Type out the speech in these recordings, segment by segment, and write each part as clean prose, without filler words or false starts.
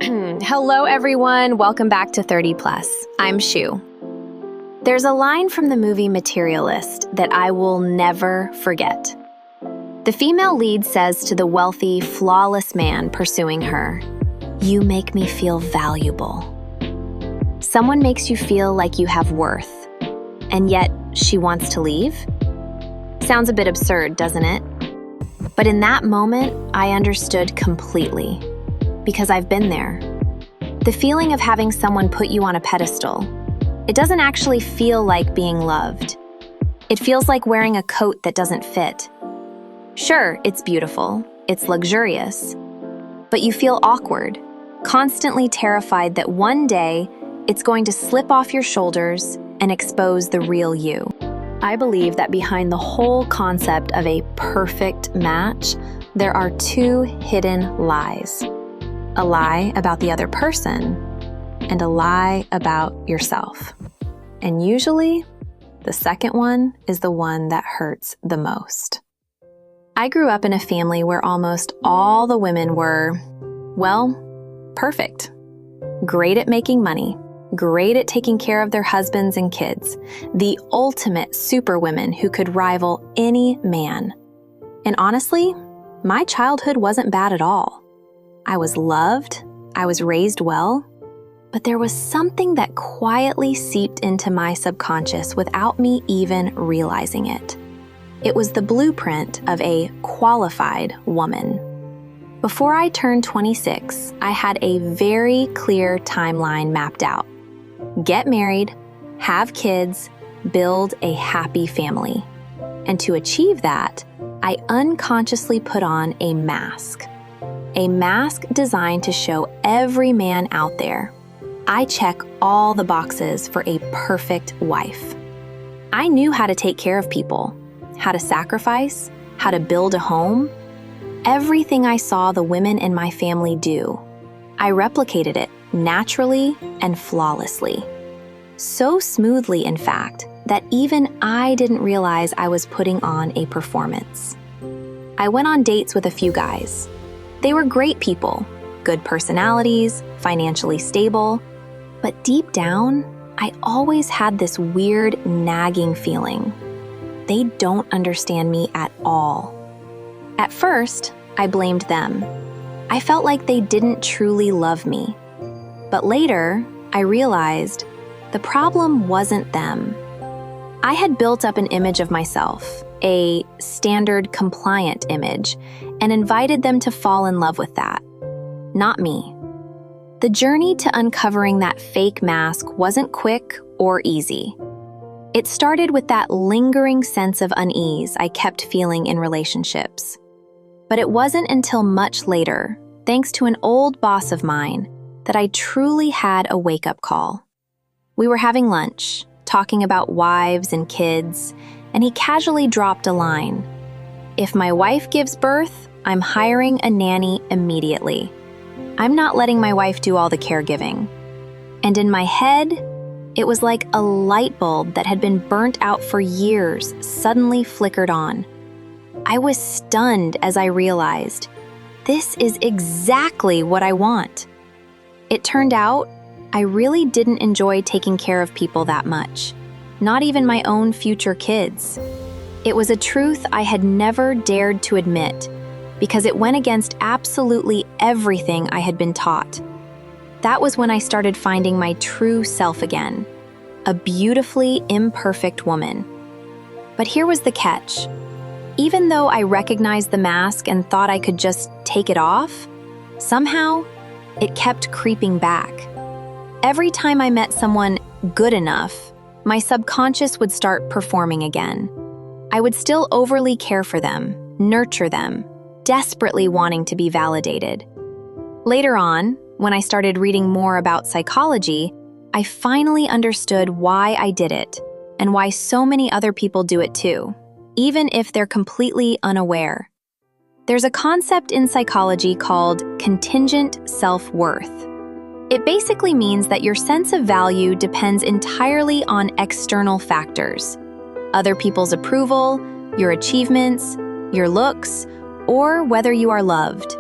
Hello, everyone. Welcome back to 30 Plus. I'm Shu. There's a line from the movie Materialist that I will never forget. The female lead says to the wealthy, flawless man pursuing her, "You make me feel valuable." Someone makes you feel like you have worth, and yet she wants to leave? Sounds a bit absurd, doesn't it? But in that moment, I understood completely, because I've been there. The feeling of having someone put you on a pedestal, it doesn't actually feel like being loved. It feels like wearing a coat that doesn't fit. Sure, it's beautiful, it's luxurious, but you feel awkward, constantly terrified that one day it's going to slip off your shoulders and expose the real you. I believe that behind the whole concept of a perfect match, there are two hidden lies. A lie about the other person, and a lie about yourself. And usually, the second one is the one that hurts the most. I grew up in a family where almost all the women were, well, perfect. Great at making money, great at taking care of their husbands and kids, the ultimate superwomen who could rival any man. And honestly, my childhood wasn't bad at all. I was loved, I was raised well, but there was something that quietly seeped into my subconscious without me even realizing it. It was the blueprint of a qualified woman. Before I turned 26, I had a very clear timeline mapped out. Get married, have kids, build a happy family. And to achieve that, I unconsciously put on a mask. A mask designed to show every man out there, I check all the boxes for a perfect wife. I knew how to take care of people, how to sacrifice, how to build a home. Everything I saw the women in my family do, I replicated it naturally and flawlessly. So smoothly, in fact, that even I didn't realize I was putting on a performance. I went on dates with a few guys. They were great people, good personalities, financially stable, but deep down, I always had this weird nagging feeling. They don't understand me at all. At first, I blamed them. I felt like they didn't truly love me. But later, I realized the problem wasn't them. I had built up an image of myself, a standard compliant image, and invited them to fall in love with that. Not me. The journey to uncovering that fake mask wasn't quick or easy. It started with that lingering sense of unease I kept feeling in relationships. But it wasn't until much later, thanks to an old boss of mine, that I truly had a wake-up call. We were having lunch, talking about wives and kids, and he casually dropped a line. "If my wife gives birth, I'm hiring a nanny immediately. I'm not letting my wife do all the caregiving." And in my head, it was like a light bulb that had been burnt out for years suddenly flickered on. I was stunned as I realized, this is exactly what I want. It turned out, I really didn't enjoy taking care of people that much, not even my own future kids. It was a truth I had never dared to admit, because it went against absolutely everything I had been taught. That was when I started finding my true self again, a beautifully imperfect woman. But here was the catch. Even though I recognized the mask and thought I could just take it off, somehow it kept creeping back. Every time I met someone good enough, my subconscious would start performing again. I would still overly care for them, nurture them, desperately wanting to be validated. Later on, when I started reading more about psychology, I finally understood why I did it and why so many other people do it too, even if they're completely unaware. There's a concept in psychology called contingent self-worth. It basically means that your sense of value depends entirely on external factors. Other people's approval, your achievements, your looks, or whether you are loved.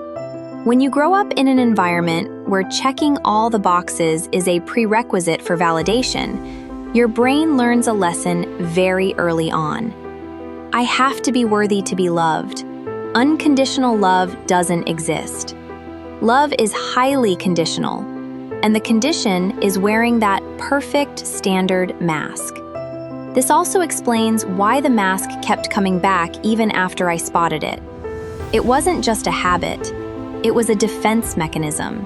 When you grow up in an environment where checking all the boxes is a prerequisite for validation, your brain learns a lesson very early on. I have to be worthy to be loved. Unconditional love doesn't exist. Love is highly conditional, and the condition is wearing that perfect standard mask. This also explains why the mask kept coming back even after I spotted it. It wasn't just a habit, it was a defense mechanism.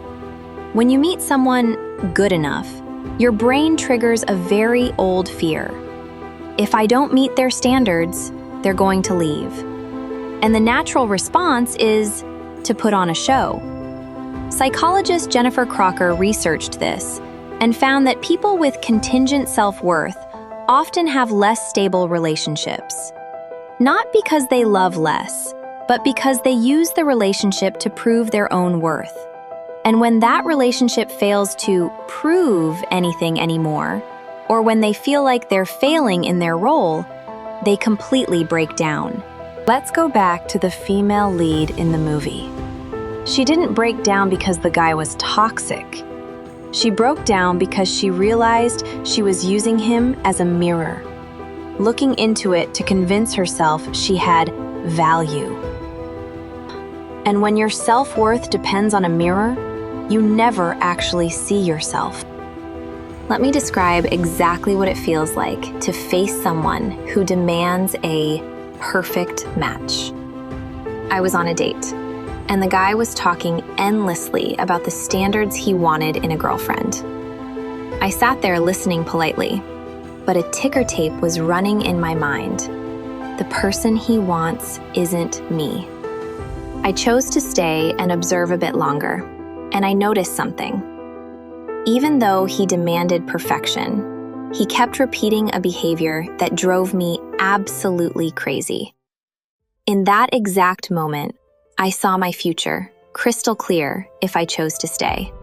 When you meet someone good enough, your brain triggers a very old fear. If I don't meet their standards, they're going to leave. And the natural response is to put on a show. Psychologist Jennifer Crocker researched this and found that people with contingent self-worth often have less stable relationships. Not because they love less, but because they use the relationship to prove their own worth. And when that relationship fails to prove anything anymore, or when they feel like they're failing in their role, they completely break down. Let's go back to the female lead in the movie. She didn't break down because the guy was toxic. She broke down because she realized she was using him as a mirror, looking into it to convince herself she had value. And when your self-worth depends on a mirror, you never actually see yourself. Let me describe exactly what it feels like to face someone who demands a perfect match. I was on a date, and the guy was talking endlessly about the standards he wanted in a girlfriend. I sat there listening politely, but a ticker tape was running in my mind. The person he wants isn't me. I chose to stay and observe a bit longer, and I noticed something. Even though he demanded perfection, he kept repeating a behavior that drove me absolutely crazy. In that exact moment, I saw my future, crystal clear, if I chose to stay.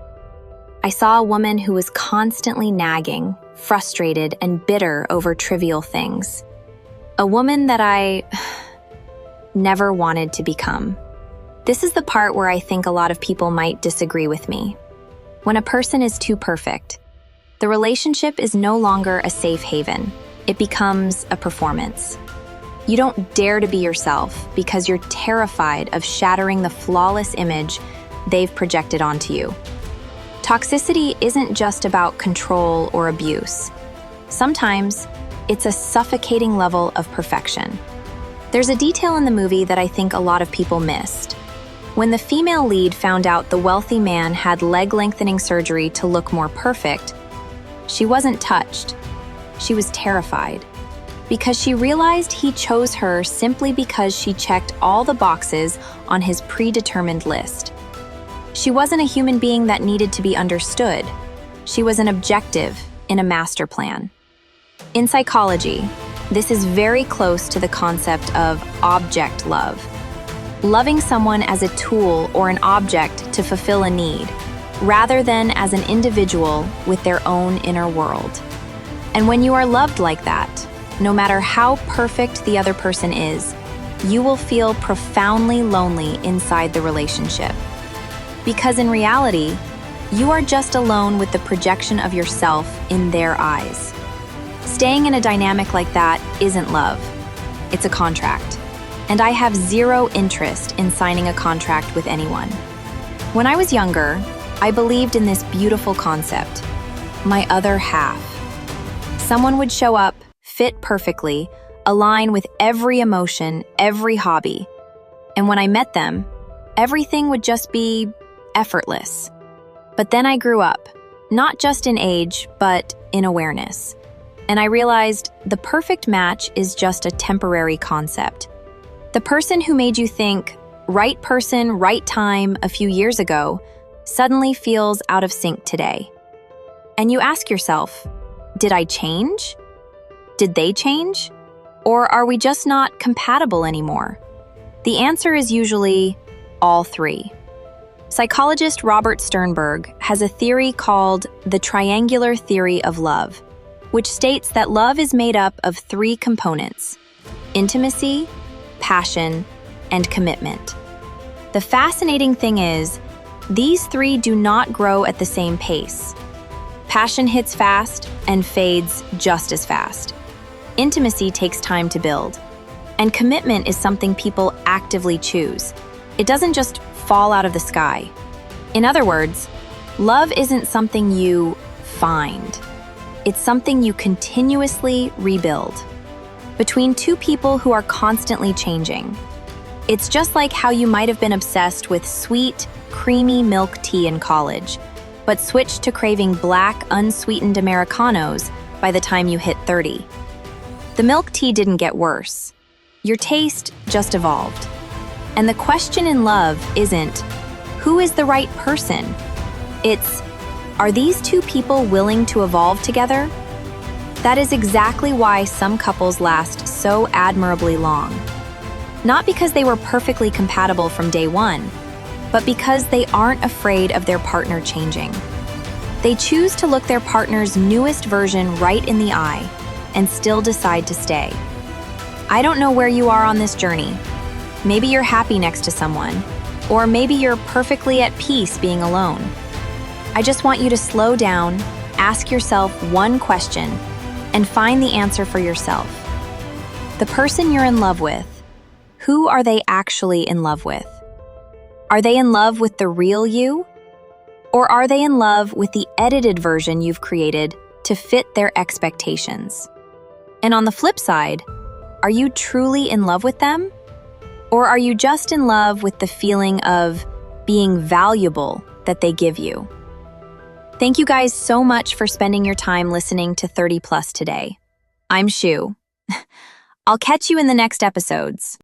I saw a woman who was constantly nagging, frustrated, and bitter over trivial things. A woman that I never wanted to become. This is the part where I think a lot of people might disagree with me. When a person is too perfect, the relationship is no longer a safe haven. It becomes a performance. You don't dare to be yourself because you're terrified of shattering the flawless image they've projected onto you. Toxicity isn't just about control or abuse. Sometimes it's a suffocating level of perfection. There's a detail in the movie that I think a lot of people missed. When the female lead found out the wealthy man had leg-lengthening surgery to look more perfect, she wasn't touched. She was terrified, because she realized he chose her simply because she checked all the boxes on his predetermined list. She wasn't a human being that needed to be understood. She was an objective in a master plan. In psychology, this is very close to the concept of object love. Loving someone as a tool or an object to fulfill a need, rather than as an individual with their own inner world. And when you are loved like that, no matter how perfect the other person is, you will feel profoundly lonely inside the relationship. Because in reality, you are just alone with the projection of yourself in their eyes. Staying in a dynamic like that isn't love. It's a contract. And I have zero interest in signing a contract with anyone. When I was younger, I believed in this beautiful concept, my other half. Someone would show up, fit perfectly, align with every emotion, every hobby. And when I met them, everything would just be effortless. But then I grew up, not just in age, but in awareness. And I realized the perfect match is just a temporary concept. The person who made you think, right person, right time a few years ago, suddenly feels out of sync today. And you ask yourself, did I change? Did they change? Or are we just not compatible anymore? The answer is usually all three. Psychologist Robert Sternberg has a theory called the triangular theory of love, which states that love is made up of three components: intimacy, passion, and commitment. The fascinating thing is These three do not grow at the same pace. Passion hits fast and fades just as fast. Intimacy takes time to build. And commitment is something people actively choose. It doesn't just fall out of the sky. In other words, love isn't something you find. It's something you continuously rebuild. Between two people who are constantly changing. It's just like how you might have been obsessed with sweet, creamy milk tea in college, but switched to craving black, unsweetened Americanos by the time you hit 30. The milk tea didn't get worse. Your taste just evolved. And the question in love isn't, who is the right person? It's, are these two people willing to evolve together? That is exactly why some couples last so admirably long. Not because they were perfectly compatible from day one, but because they aren't afraid of their partner changing. They choose to look their partner's newest version right in the eye and still decide to stay. I don't know where you are on this journey. Maybe you're happy next to someone, or maybe you're perfectly at peace being alone. I just want you to slow down, ask yourself one question, and find the answer for yourself. The person you're in love with, who are they actually in love with? Are they in love with the real you? Or are they in love with the edited version you've created to fit their expectations? And on the flip side, are you truly in love with them? Or are you just in love with the feeling of being valuable that they give you? Thank you guys so much for spending your time listening to 30 Plus today. I'm Shu. I'll catch you in the next episodes.